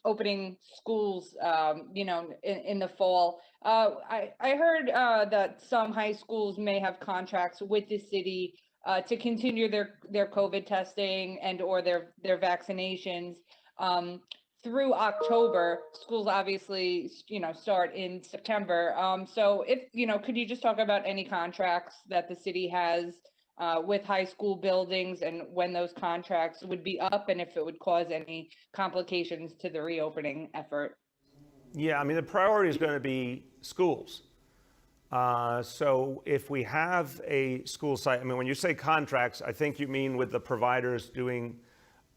opening schools, in the fall. I heard that some high schools may have contracts with the city to continue their COVID testing and or their vaccinations. Through October. Schools obviously, start in September. So could you just talk about any contracts that the city has with high school buildings and when those contracts would be up and if it would cause any complications to the reopening effort? Yeah, the priority is going to be schools. So if we have a school site, when you say contracts, I think you mean with the providers doing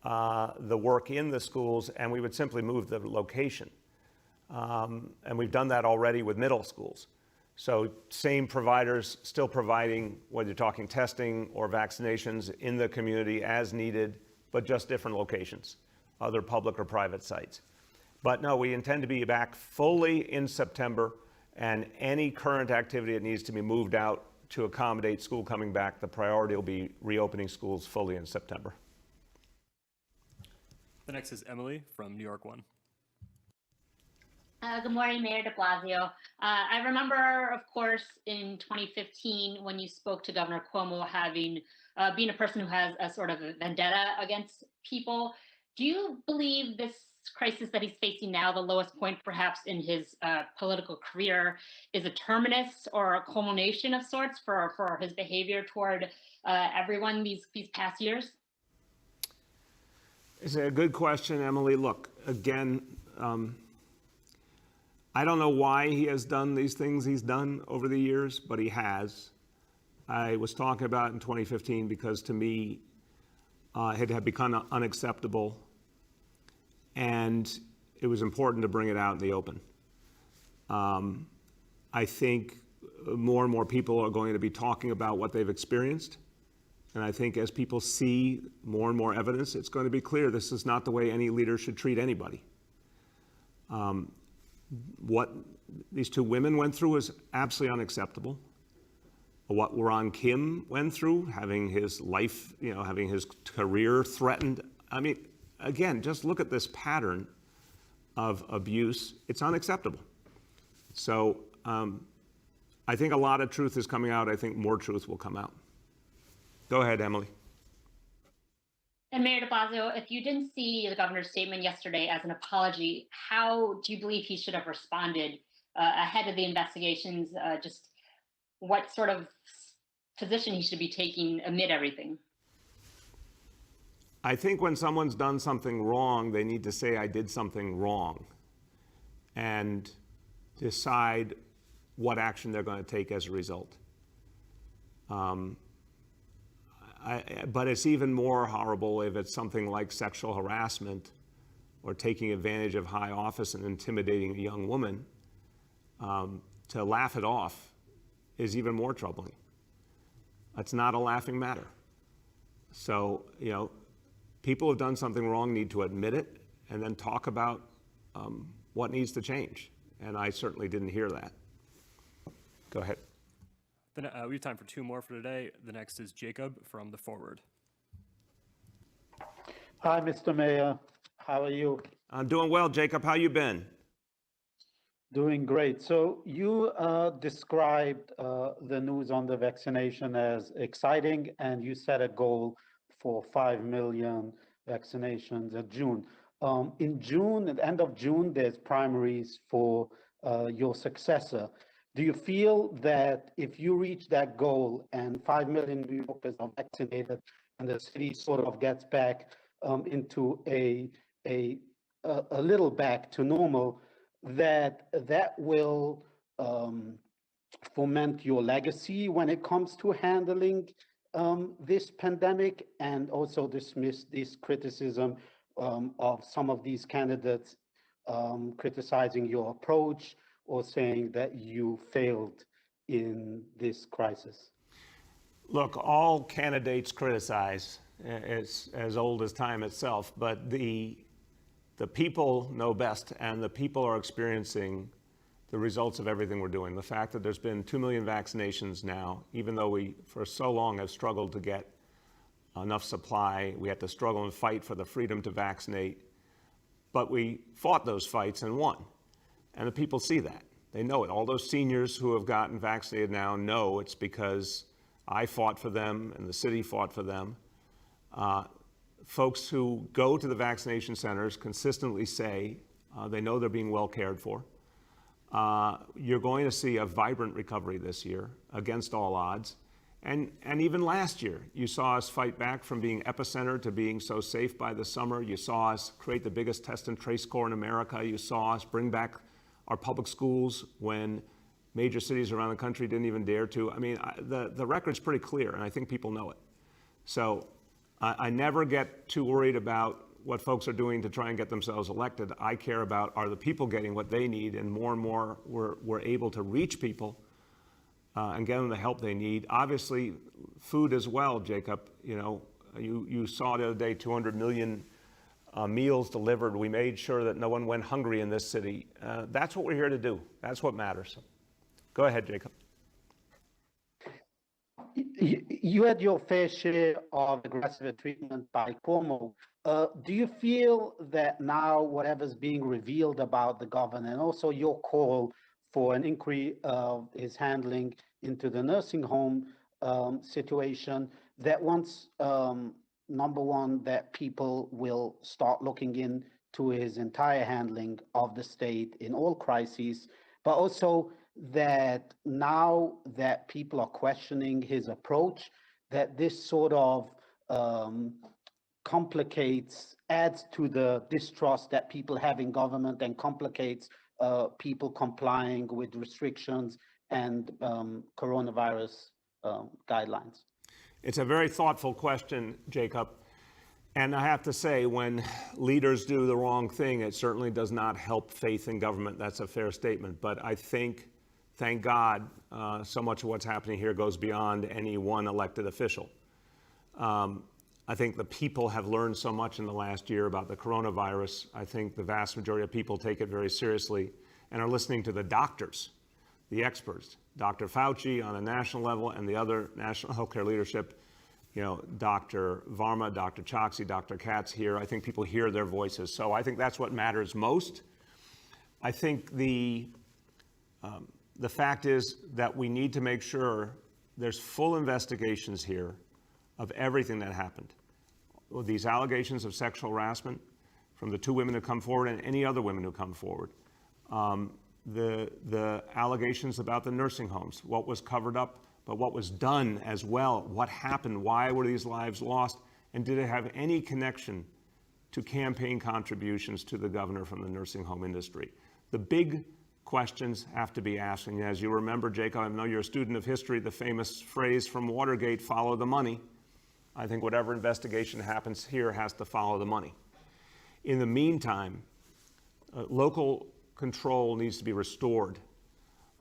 the work in the schools, and we would simply move the location. And we've done that already with middle schools. So same providers still providing, whether you're talking testing or vaccinations in the community as needed, but just different locations, other public or private sites. But no, we intend to be back fully in September, and any current activity that needs to be moved out to accommodate school coming back, the priority will be reopening schools fully in September. The next is Emily from New York One. Good morning, Mayor de Blasio. I remember, of course, in 2015, when you spoke to Governor Cuomo having being a person who has a sort of a vendetta against people. Do you believe this crisis that he's facing now, the lowest point perhaps in his political career, is a terminus or a culmination of sorts for his behavior toward everyone these past years? It's a good question, Emily. Look, again, I don't know why he has done these things he's done over the years, but he has. I was talking about it in 2015 because to me, it had become unacceptable, and it was important to bring it out in the open. I think more and more people are going to be talking about what they've experienced. And I think as people see more and more evidence, it's going to be clear this is not the way any leader should treat anybody. What these two women went through is absolutely unacceptable. What Ron Kim went through, having his life, having his career threatened. I mean, again, just look at this pattern of abuse. It's unacceptable. So I think a lot of truth is coming out. I think more truth will come out. Go ahead, Emily. And Mayor de Blasio, if you didn't see the governor's statement yesterday as an apology, how do you believe he should have responded ahead of the investigations? Just what sort of position he should be taking amid everything? I think when someone's done something wrong, they need to say, I did something wrong, and decide what action they're going to take as a result. But it's even more horrible if it's something like sexual harassment or taking advantage of high office and intimidating a young woman. To laugh it off is even more troubling. It's not a laughing matter. So, people who have done something wrong need to admit it and then talk about what needs to change. And I certainly didn't hear that. Go ahead. Then we have time for two more for today. The next is Jacob from The Forward. Hi, Mr. Mayor. How are you? I'm doing well, Jacob. How you been? Doing great. So you described the news on the vaccination as exciting, and you set a goal for 5 million vaccinations in June. In June, at the end of June, there's primaries for your successor. Do you feel that if you reach that goal and 5 million New Yorkers are vaccinated and the city sort of gets back into a little back to normal, that will foment your legacy when it comes to handling this pandemic, and also dismiss this criticism of some of these candidates criticizing your approach or saying that you failed in this crisis? Look, all candidates criticize. It's as old as time itself, but the people know best, and the people are experiencing the results of everything we're doing. The fact that there's been 2 million vaccinations now, even though we for so long have struggled to get enough supply, we had to struggle and fight for the freedom to vaccinate, but we fought those fights and won. And the people see that. They know it. All those seniors who have gotten vaccinated now know it's because I fought for them and the city fought for them. Folks who go to the vaccination centers consistently say they know they're being well cared for. You're going to see a vibrant recovery this year against all odds. And even last year, you saw us fight back from being epicenter to being so safe by the summer. You saw us create the biggest test and trace core in America. You saw us bring back our public schools when major cities around the country didn't even dare to. I mean, the record's pretty clear, and I think people know it. So I never get too worried about what folks are doing to try and get themselves elected. I care about, are the people getting what they need, and more we're able to reach people and get them the help they need. Obviously, food as well, Jacob. You saw the other day 200 million meals delivered. We made sure that no one went hungry in this city. That's what we're here to do. That's what matters. Go ahead, Jacob. You had your fair share of aggressive treatment by Cuomo. Do you feel that now whatever's being revealed about the governor, and also your call for an inquiry of his handling into the nursing home situation, that once, number one, that people will start looking into his entire handling of the state in all crises, but also that now that people are questioning his approach, that this sort of adds to the distrust that people have in government and complicates people complying with restrictions and coronavirus guidelines? It's a very thoughtful question, Jacob. And I have to say, when leaders do the wrong thing, it certainly does not help faith in government. That's a fair statement. But I think, thank God, so much of what's happening here goes beyond any one elected official. I think the people have learned so much in the last year about the coronavirus. I think the vast majority of people take it very seriously and are listening to the doctors, the experts, Dr. Fauci on a national level and the other national healthcare leadership, Dr. Varma, Dr. Choksi, Dr. Katz here. I think people hear their voices. So I think that's what matters most. I think the fact is that we need to make sure there's full investigations here of everything that happened. These allegations of sexual harassment from the two women who come forward and any other women who come forward. The allegations about the nursing homes, what was covered up, but what was done as well, what happened, why were these lives lost, and did it have any connection to campaign contributions to the governor from the nursing home industry? The big questions have to be asked, and as you remember, Jacob, I know you're a student of history, the famous phrase from Watergate, follow the money. I think whatever investigation happens here has to follow the money. In the meantime, local control needs to be restored.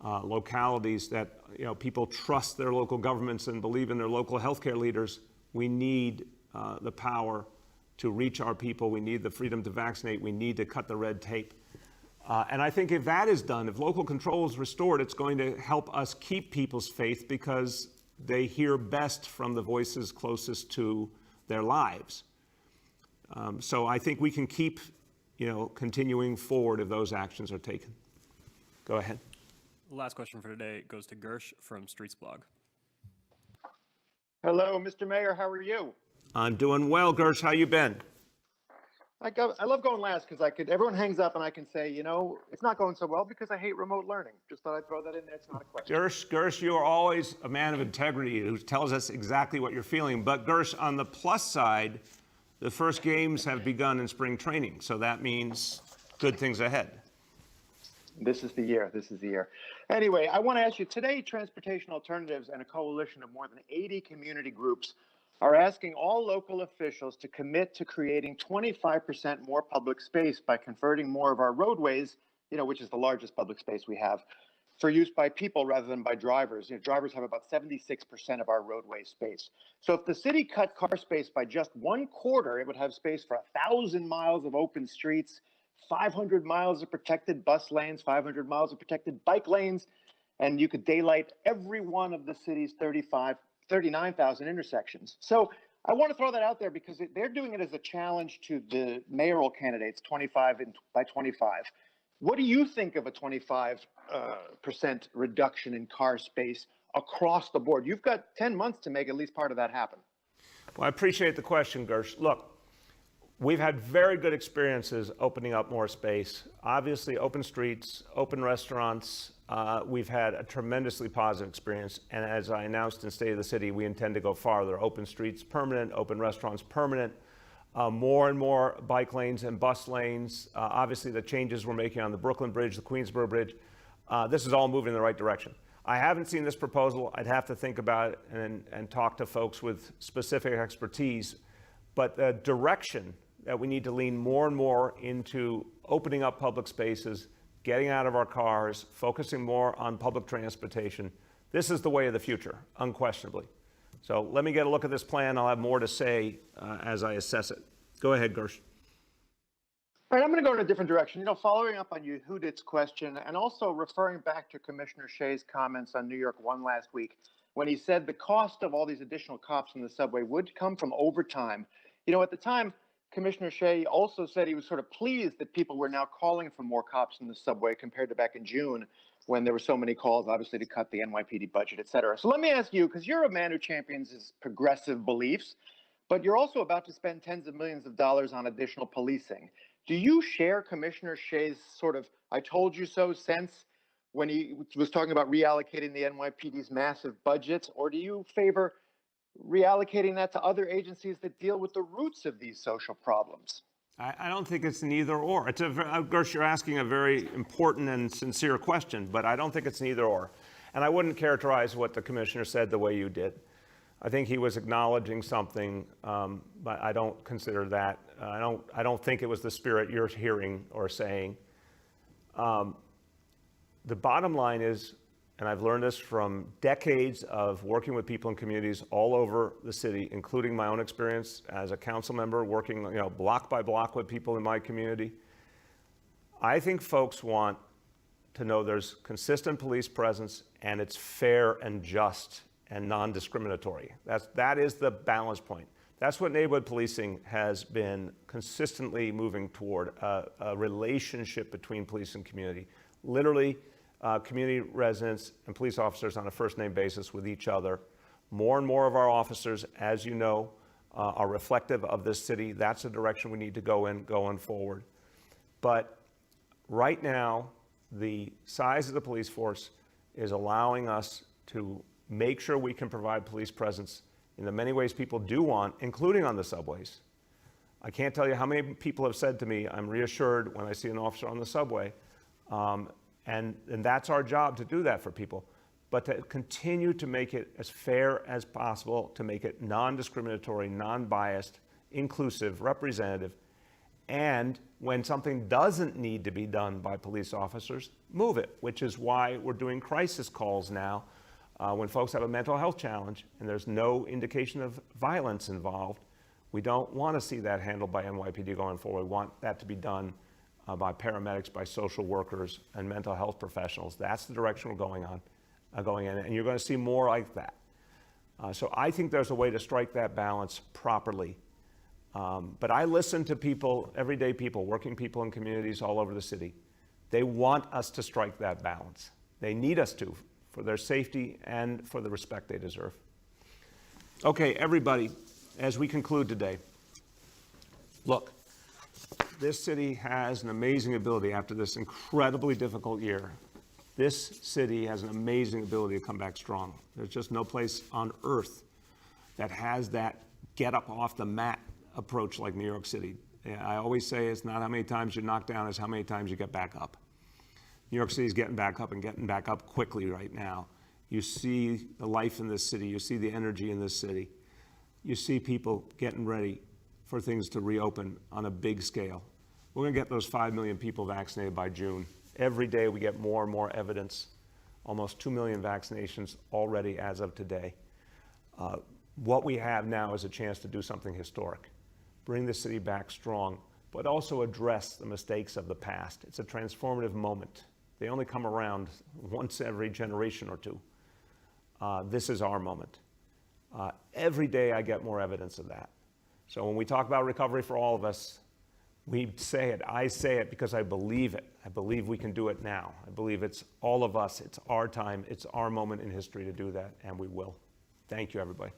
Localities that people trust their local governments and believe in their local healthcare leaders. We need the power to reach our people. We need the freedom to vaccinate. We need to cut the red tape. And I think if that is done, if local control is restored, it's going to help us keep people's faith because they hear best from the voices closest to their lives. So I think we can keep, continuing forward if those actions are taken. Go ahead. Last question for today goes to Gersh from Streets Blog. Hello, Mr. Mayor. How are you? I'm doing well, Gersh. How you been? I love going last because everyone hangs up and I can say, it's not going so well because I hate remote learning. Just thought I'd throw that in there. It's not a question. Gersh, you are always a man of integrity who tells us exactly what you're feeling. But Gersh, on the plus side, the first games have begun in spring training. So that means good things ahead. This is the year. Anyway, I want to ask you, today, Transportation Alternatives and a coalition of more than 80 community groups are asking all local officials to commit to creating 25% more public space by converting more of our roadways, which is the largest public space we have, for use by people rather than by drivers. Drivers have about 76% of our roadway space. So if the city cut car space by just 1/4, it would have space for 1,000 miles of open streets, 500 miles of protected bus lanes, 500 miles of protected bike lanes, and you could daylight every one of the city's 39,000 intersections. So I want to throw that out there because they're doing it as a challenge to the mayoral candidates, 25 by 25. What do you think of a 25% reduction in car space across the board? You've got 10 months to make at least part of that happen. Well, I appreciate the question, Gersh. Look, we've had very good experiences opening up more space. Obviously, open streets, open restaurants. We've had a tremendously positive experience. And as I announced in State of the City, we intend to go farther. Open streets permanent, open restaurants permanent, more and more bike lanes and bus lanes. Obviously, the changes we're making on the Brooklyn Bridge, the Queensboro Bridge, this is all moving in the right direction. I haven't seen this proposal. I'd have to think about it and talk to folks with specific expertise. But the direction that we need to lean more and more into opening up public spaces, getting out of our cars, focusing more on public transportation. This is the way of the future, unquestionably. So let me get a look at this plan. I'll have more to say as I assess it. Go ahead, Gersh. All right, I'm going to go in a different direction. Following up on Yehudit's question and also referring back to Commissioner Shea's comments on New York One last week when he said the cost of all these additional cops in the subway would come from overtime. At the time, Commissioner Shea also said he was sort of pleased that people were now calling for more cops in the subway compared to back in June when there were so many calls, obviously, to cut the NYPD budget, et cetera. So let me ask you, because you're a man who champions his progressive beliefs, but you're also about to spend tens of millions of dollars on additional policing. Do you share Commissioner Shea's sort of I told you so sense when he was talking about reallocating the NYPD's massive budgets, or do you favor reallocating that to other agencies that deal with the roots of these social problems? I don't think it's an either or. Of course, you're asking a very important and sincere question, but I don't think it's an either or. And I wouldn't characterize what the commissioner said the way you did. I think he was acknowledging something, but I don't consider that. I don't think it was the spirit you're hearing or saying. The bottom line is, and I've learned this from decades of working with people in communities all over the city, including my own experience as a council member, working, block by block with people in my community. I think folks want to know there's consistent police presence and it's fair and just and non-discriminatory. That is the balance point. That's what neighborhood policing has been consistently moving toward, a relationship between police and community. Literally, community residents and police officers on a first-name basis with each other. More and more of our officers, as you know, are reflective of this city. That's the direction we need to go in going forward. But right now, the size of the police force is allowing us to make sure we can provide police presence in the many ways people do want, including on the subways. I can't tell you how many people have said to me, I'm reassured when I see an officer on the subway. And that's our job, to do that for people, but to continue to make it as fair as possible, to make it non-discriminatory, non-biased, inclusive, representative, and when something doesn't need to be done by police officers, move it, which is why we're doing crisis calls now. When folks have a mental health challenge and there's no indication of violence involved, we don't want to see that handled by NYPD going forward. We want that to be done by paramedics, by social workers, and mental health professionals. That's the direction we're going in, and you're going to see more like that. So I think there's a way to strike that balance properly. But I listen to people, everyday people, working people in communities all over the city. They want us to strike that balance. They need us to, for their safety and for the respect they deserve. Okay, everybody, as we conclude today, look, this city has an amazing ability after this incredibly difficult year. This city has an amazing ability to come back strong. There's just no place on earth that has that get up off the mat approach like New York City. I always say it's not how many times you knock down, it's how many times you get back up. New York City is getting back up and getting back up quickly right now. You see the life in this city, you see the energy in this city. You see people getting ready for things to reopen on a big scale. We're going to get those 5 million people vaccinated by June. Every day we get more and more evidence. Almost 2 million vaccinations already as of today. What we have now is a chance to do something historic. Bring the city back strong, but also address the mistakes of the past. It's a transformative moment. They only come around once every generation or two. This is our moment. Every day I get more evidence of that. So when we talk about recovery for all of us, we say it. I say it because I believe it. I believe we can do it now. I believe it's all of us. It's our time. It's our moment in history to do that, and we will. Thank you, everybody.